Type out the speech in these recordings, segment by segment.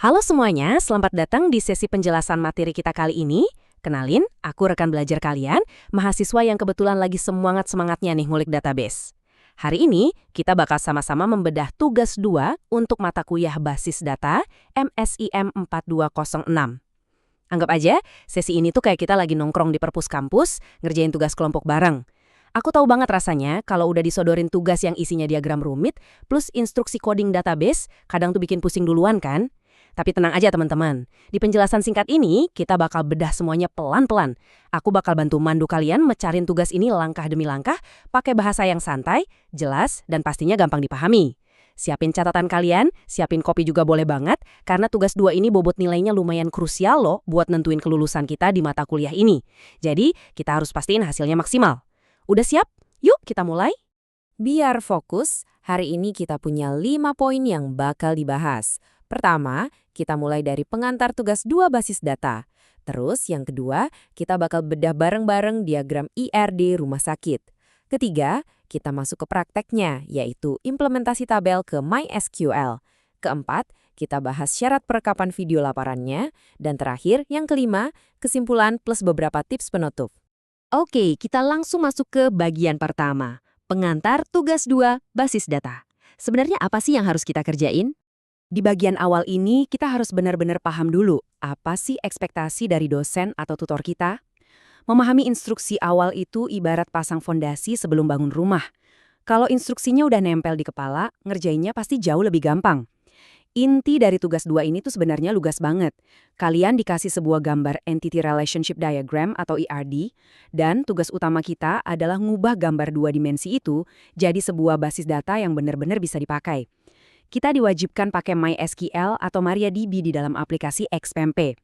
Halo semuanya, selamat datang di sesi penjelasan materi kita kali ini. Kenalin, aku rekan belajar kalian, mahasiswa yang kebetulan lagi semangat-semangatnya nih ngulik database. Hari ini, kita bakal sama-sama membedah tugas 2 untuk mata kuliah basis data MSIM 4206. Anggap aja, sesi ini tuh kayak kita lagi nongkrong di perpus kampus, ngerjain tugas kelompok bareng. Aku tahu banget rasanya kalau udah disodorin tugas yang isinya diagram rumit, plus instruksi coding database, kadang tuh bikin pusing duluan kan? Tapi tenang aja teman-teman, di penjelasan singkat ini kita bakal bedah semuanya pelan-pelan. Aku bakal bantu mandu kalian mecarin tugas ini langkah demi langkah, pakai bahasa yang santai, jelas, dan pastinya gampang dipahami. Siapin catatan kalian, siapin kopi juga boleh banget, karena tugas 2 ini bobot nilainya lumayan krusial loh buat nentuin kelulusan kita di mata kuliah ini. Jadi, kita harus pastiin hasilnya maksimal. Udah siap? Yuk kita mulai. Biar fokus, hari ini kita punya 5 poin yang bakal dibahas. Pertama, kita mulai dari pengantar tugas 2 basis data. Terus yang kedua, kita bakal bedah bareng-bareng diagram IRD rumah sakit. Ketiga, kita masuk ke prakteknya, yaitu implementasi tabel ke MySQL. Keempat, kita bahas syarat perekapan video laporannya. Dan terakhir, yang kelima, kesimpulan plus beberapa tips penutup. Oke, kita langsung masuk ke bagian pertama. Pengantar tugas 2 basis data. Sebenarnya apa sih yang harus kita kerjain? Di bagian awal ini, kita harus benar-benar paham dulu apa sih ekspektasi dari dosen atau tutor kita. Memahami instruksi awal itu ibarat pasang fondasi sebelum bangun rumah. Kalau instruksinya udah nempel di kepala, ngerjainnya pasti jauh lebih gampang. Inti dari tugas 2 ini tuh sebenarnya lugas banget. Kalian dikasih sebuah gambar Entity Relationship Diagram atau ERD, dan tugas utama kita adalah ngubah gambar 2 dimensi itu jadi sebuah basis data yang benar-benar bisa dipakai. Kita diwajibkan pakai MySQL atau MariaDB di dalam aplikasi XPMP.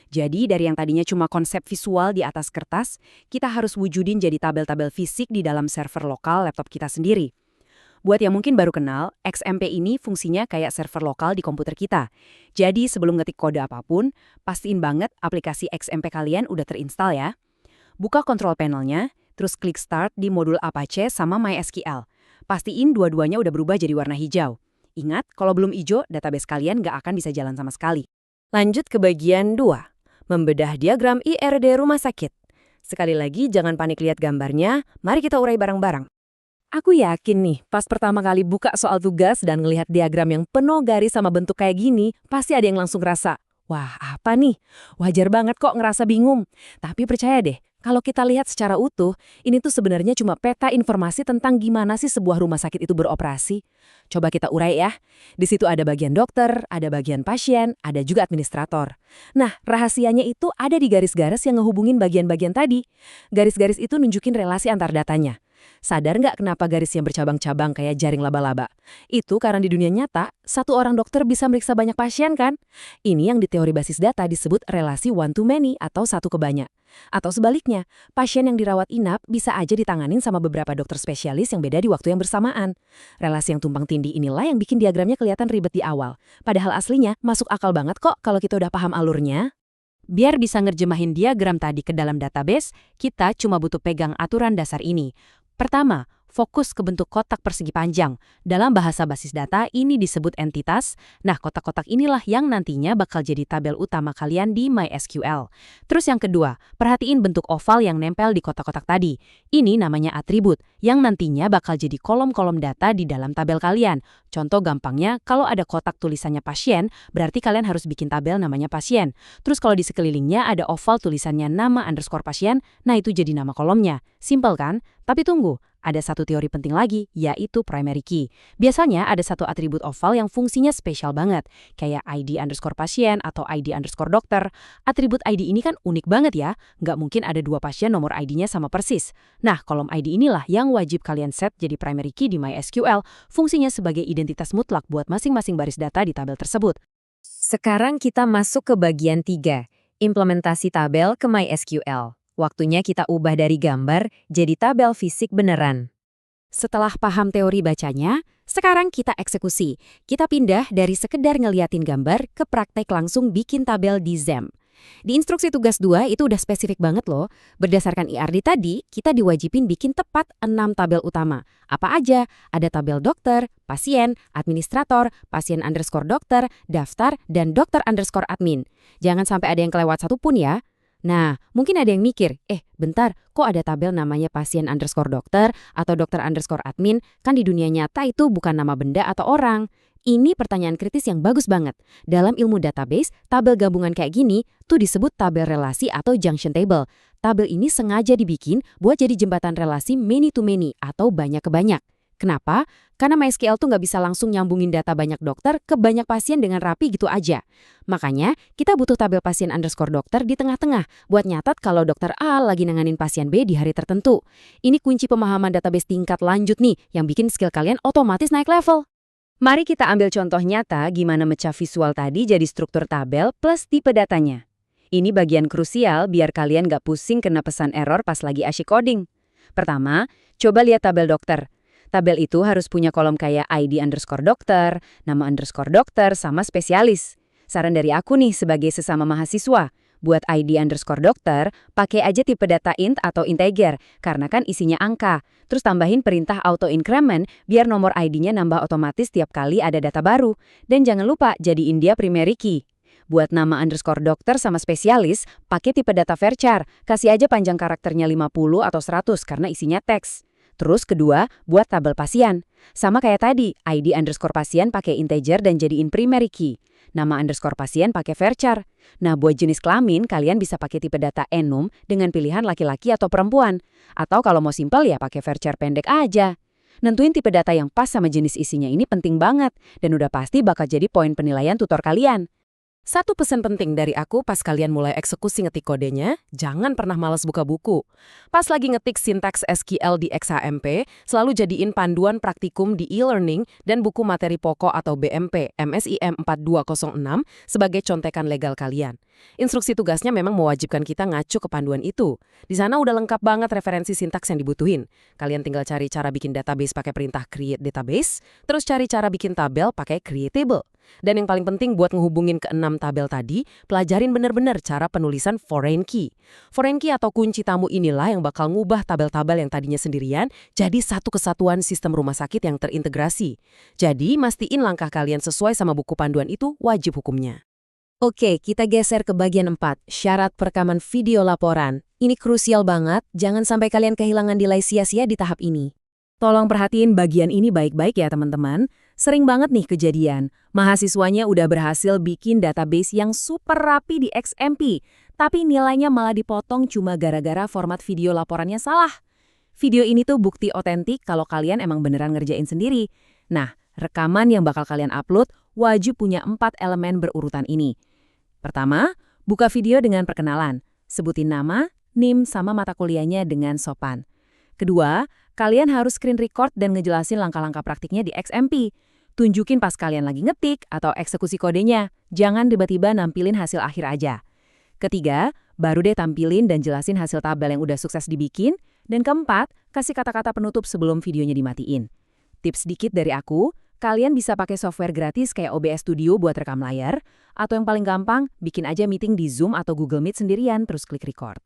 Jadi dari yang tadinya cuma konsep visual di atas kertas, kita harus wujudin jadi tabel-tabel fisik di dalam server lokal laptop kita sendiri. Buat yang mungkin baru kenal, XMP ini fungsinya kayak server lokal di komputer kita. Jadi sebelum ngetik kode apapun, pastiin banget aplikasi XMP kalian udah terinstall ya. Buka control panelnya, terus klik Start di modul Apache sama MySQL. Pastiin dua-duanya udah berubah jadi warna hijau. Ingat, kalau belum hijau, database kalian nggak akan bisa jalan sama sekali. Lanjut ke bagian 2, membedah diagram IRD rumah sakit. Sekali lagi, jangan panik lihat gambarnya, mari kita urai bareng-barang. Aku yakin nih, pas pertama kali buka soal tugas dan ngelihat diagram yang penuh garis sama bentuk kayak gini, pasti ada yang langsung ngerasa, wah apa nih? Wajar banget kok ngerasa bingung. Tapi percaya deh, kalau kita lihat secara utuh, ini tuh sebenarnya cuma peta informasi tentang gimana sih sebuah rumah sakit itu beroperasi. Coba kita urai ya. Di situ ada bagian dokter, ada bagian pasien, ada juga administrator. Nah, rahasianya itu ada di garis-garis yang ngehubungin bagian-bagian tadi. Garis-garis itu nunjukin relasi antar datanya. Sadar nggak kenapa garisnya bercabang-cabang kayak jaring laba-laba? Itu karena di dunia nyata, satu orang dokter bisa meriksa banyak pasien kan? Ini yang di teori basis data disebut relasi one to many atau satu ke banyak. Atau sebaliknya, pasien yang dirawat inap bisa aja ditanganin sama beberapa dokter spesialis yang beda di waktu yang bersamaan. Relasi yang tumpang tindih inilah yang bikin diagramnya kelihatan ribet di awal. Padahal aslinya masuk akal banget kok kalau kita udah paham alurnya. Biar bisa ngerjemahin diagram tadi ke dalam database, kita cuma butuh pegang aturan dasar ini. Pertama, fokus ke bentuk kotak persegi panjang. Dalam bahasa basis data, ini disebut entitas. Nah, kotak-kotak inilah yang nantinya bakal jadi tabel utama kalian di MySQL. Terus yang kedua, perhatiin bentuk oval yang nempel di kotak-kotak tadi. Ini namanya atribut, yang nantinya bakal jadi kolom-kolom data di dalam tabel kalian. Contoh gampangnya, kalau ada kotak tulisannya pasien, berarti kalian harus bikin tabel namanya pasien. Terus kalau di sekelilingnya ada oval tulisannya nama underscore pasien, nah itu jadi nama kolomnya. Simpel kan? Tapi tunggu, ada satu teori penting lagi, yaitu primary key. Biasanya ada satu atribut oval yang fungsinya spesial banget, kayak ID underscore pasien atau ID underscore dokter. Atribut ID ini kan unik banget ya, nggak mungkin ada dua pasien nomor ID-nya sama persis. Nah, kolom ID inilah yang wajib kalian set jadi primary key di MySQL, fungsinya sebagai identitas mutlak buat masing-masing baris data di tabel tersebut. Sekarang kita masuk ke bagian 3, implementasi tabel ke MySQL. Waktunya kita ubah dari gambar jadi tabel fisik beneran. Setelah paham teori bacanya, sekarang kita eksekusi. Kita pindah dari sekedar ngeliatin gambar ke praktek langsung bikin tabel di XAMPP. Di instruksi tugas 2 itu udah spesifik banget loh. Berdasarkan IRD tadi, kita diwajibin bikin tepat 6 tabel utama. Apa aja? Ada tabel dokter, pasien, administrator, pasien underscore dokter, daftar, dan dokter underscore admin. Jangan sampai ada yang kelewat satu pun ya. Nah, mungkin ada yang mikir, bentar, kok ada tabel namanya pasien underscore dokter atau dokter underscore admin? Kan di dunia nyata itu bukan nama benda atau orang. Ini pertanyaan kritis yang bagus banget. Dalam ilmu database, tabel gabungan kayak gini tuh disebut tabel relasi atau junction table. Tabel ini sengaja dibikin buat jadi jembatan relasi many to many atau banyak ke banyak. Kenapa? Karena MySQL tuh nggak bisa langsung nyambungin data banyak dokter ke banyak pasien dengan rapi gitu aja. Makanya, kita butuh tabel pasien underscore dokter di tengah-tengah buat nyatat kalau dokter A lagi nanganin pasien B di hari tertentu. Ini kunci pemahaman database tingkat lanjut nih yang bikin skill kalian otomatis naik level. Mari kita ambil contoh nyata gimana mecah visual tadi jadi struktur tabel plus tipe datanya. Ini bagian krusial biar kalian nggak pusing kena pesan error pas lagi asyik coding. Pertama, coba lihat tabel dokter. Tabel itu harus punya kolom kayak ID underscore dokter, nama underscore dokter, sama spesialis. Saran dari aku nih sebagai sesama mahasiswa, buat ID underscore dokter, pakai aja tipe data int atau integer, karena kan isinya angka. Terus tambahin perintah auto increment biar nomor ID-nya nambah otomatis tiap kali ada data baru. Dan jangan lupa jadiin dia primary key. Buat nama underscore dokter sama spesialis, pakai tipe data varchar, kasih aja panjang karakternya 50 atau 100 karena isinya teks. Terus kedua, buat tabel pasien. Sama kayak tadi, ID underscore pasien pakai integer dan jadiin primary key. Nama underscore pasien pakai varchar. Nah, buat jenis kelamin, kalian bisa pakai tipe data enum dengan pilihan laki-laki atau perempuan. Atau kalau mau simpel ya pakai varchar pendek aja. Nentuin tipe data yang pas sama jenis isinya ini penting banget, dan udah pasti bakal jadi poin penilaian tutor kalian. Satu pesan penting dari aku pas kalian mulai eksekusi ngetik kodenya, jangan pernah malas buka buku. Pas lagi ngetik sintaks SQL di XHMP, selalu jadiin panduan praktikum di e-learning dan buku materi pokok atau BMP MSIM 4206 sebagai contekan legal kalian. Instruksi tugasnya memang mewajibkan kita ngacu ke panduan itu. Di sana udah lengkap banget referensi sintaks yang dibutuhin. Kalian tinggal cari cara bikin database pakai perintah create database, terus cari cara bikin tabel pakai create table. Dan yang paling penting buat ngehubungin ke 6 tabel tadi, pelajarin bener-bener cara penulisan foreign key. Foreign key atau kunci tamu inilah yang bakal ngubah tabel-tabel yang tadinya sendirian jadi satu kesatuan sistem rumah sakit yang terintegrasi. Jadi, mastiin langkah kalian sesuai sama buku panduan itu wajib hukumnya. Oke, kita geser ke bagian 4, syarat perekaman video laporan. Ini krusial banget, jangan sampai kalian kehilangan nilai sia-sia di tahap ini. Tolong perhatiin bagian ini baik-baik ya teman-teman. Sering banget nih kejadian, mahasiswanya udah berhasil bikin database yang super rapi di XMP, tapi nilainya malah dipotong cuma gara-gara format video laporannya salah. Video ini tuh bukti otentik kalau kalian emang beneran ngerjain sendiri. Nah, rekaman yang bakal kalian upload wajib punya 4 elemen berurutan ini. Pertama, buka video dengan perkenalan. Sebutin nama, NIM, sama mata kuliahnya dengan sopan. Kedua, kalian harus screen record dan ngejelasin langkah-langkah praktiknya di XMP. Tunjukin pas kalian lagi ngetik atau eksekusi kodenya. Jangan tiba-tiba nampilin hasil akhir aja. Ketiga, baru deh tampilin dan jelasin hasil tabel yang udah sukses dibikin. Dan keempat, kasih kata-kata penutup sebelum videonya dimatiin. Tips sedikit dari aku, kalian bisa pakai software gratis kayak OBS Studio buat rekam layar, atau yang paling gampang, bikin aja meeting di Zoom atau Google Meet sendirian terus klik record.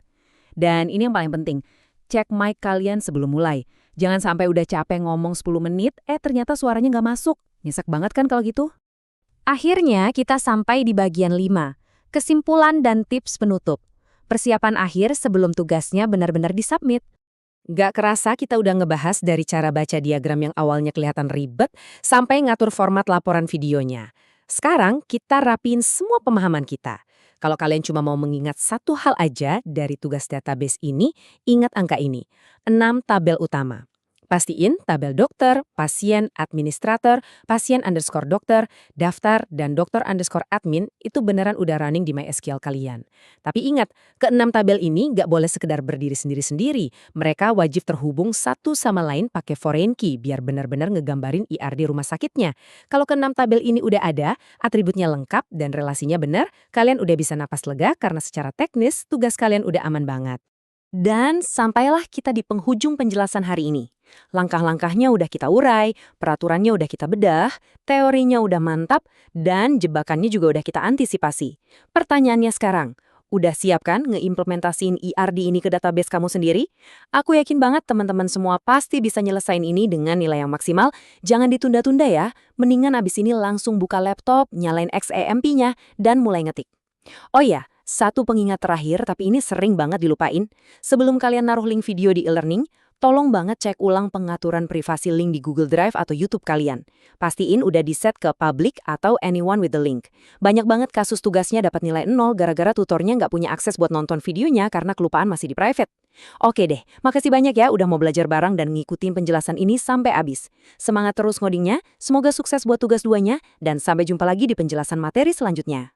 Dan ini yang paling penting, cek mic kalian sebelum mulai. Jangan sampai udah capek ngomong 10 menit, ternyata suaranya nggak masuk. Nyesek banget kan kalau gitu? Akhirnya kita sampai di bagian 5, kesimpulan dan tips penutup. Persiapan akhir sebelum tugasnya benar-benar disubmit. Gak kerasa kita udah ngebahas dari cara baca diagram yang awalnya kelihatan ribet sampai ngatur format laporan videonya. Sekarang kita rapiin semua pemahaman kita. Kalau kalian cuma mau mengingat satu hal aja dari tugas database ini, ingat angka ini, 6 tabel utama. Pastiin tabel dokter, pasien, administrator, pasien underscore dokter, daftar, dan dokter underscore admin itu beneran udah running di MySQL kalian. Tapi ingat, ke-6 tabel ini nggak boleh sekedar berdiri sendiri-sendiri. Mereka wajib terhubung satu sama lain pakai foreign key biar benar-benar ngegambarin IRD rumah sakitnya. Kalau ke-6 tabel ini udah ada, atributnya lengkap dan relasinya benar, kalian udah bisa napas lega karena secara teknis tugas kalian udah aman banget. Dan sampailah kita di penghujung penjelasan hari ini. Langkah-langkahnya udah kita urai, peraturannya udah kita bedah, teorinya udah mantap, dan jebakannya juga udah kita antisipasi. Pertanyaannya sekarang, Udah siap kan ngeimplementasiin ERD ini ke database kamu sendiri? Aku yakin banget teman-teman semua pasti bisa nyelesain ini dengan nilai yang maksimal. Jangan ditunda-tunda ya. Mendingan abis ini langsung buka laptop, nyalain XAMP-nya, dan mulai ngetik. Oh iya, satu pengingat terakhir tapi ini sering banget dilupain. Sebelum kalian naruh link video di e-learning, tolong banget cek ulang pengaturan privasi link di Google Drive atau YouTube kalian. Pastiin udah di-set ke public atau anyone with the link. Banyak banget kasus tugasnya dapat nilai 0 gara-gara tutornya nggak punya akses buat nonton videonya karena kelupaan masih di private. Oke deh, makasih banyak ya udah mau belajar bareng dan ngikutin penjelasan ini sampai habis. Semangat terus ngodingnya, semoga sukses buat tugas 2-nya, dan sampai jumpa lagi di penjelasan materi selanjutnya.